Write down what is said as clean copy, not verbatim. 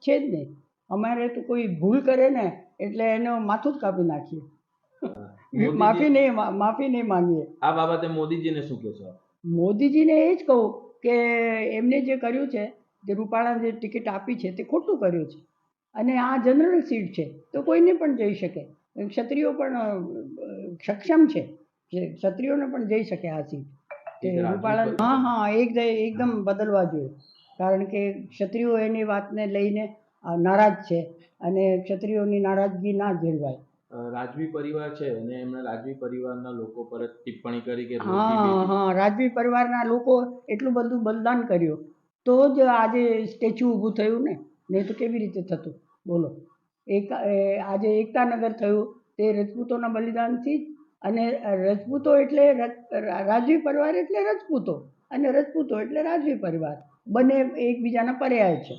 છે જ નહીં. અમારે તો કોઈ ભૂલ કરે ને એટલે એનો માથું જ કાપી નાખીએ. માફી નહીં માંગીએ. આ બાબતે મોદીજીને શું કહેશો? મોદીજીને એ જ કહું કે એમને જે કર્યું છે, જે રૂપાળા જે ટિકિટ આપી છે તે ખોટું કર્યું છે. અને આ જનરલ સીટ છે તો કોઈને પણ જઈ શકે. ક્ષત્રિયો પણ સક્ષમ છે, ક્ષત્રિયોને પણ જઈ શકે આ સીટ. રૂપાળા એકદમ બદલવા જોઈએ, કારણ કે ક્ષત્રિયો એની વાતને લઈને નારાજ છે અને ક્ષત્રિયોની નારાજગી ના ઝેલવાય. રાજવી પરિવાર છે અને એમના રાજવી પરિવારના લોકો પર ટિપ્પણી કરી કે રાજવી પરિવારના લોકો એટલું બધું બલિદાન કર્યું તો જ આજે સ્ટેચ્યુ ઊભું થયું ને, નહીં તો કેવી રીતે થતું બોલો. આજે એકતાનગર થયું તે રજપૂતોના બલિદાનથી જ. અને રજપૂતો એટલે રાજવી પરિવાર એટલે રજપૂતો, અને રજપૂતો એટલે રાજવી પરિવાર, બંને એકબીજાના પર્યાય છે.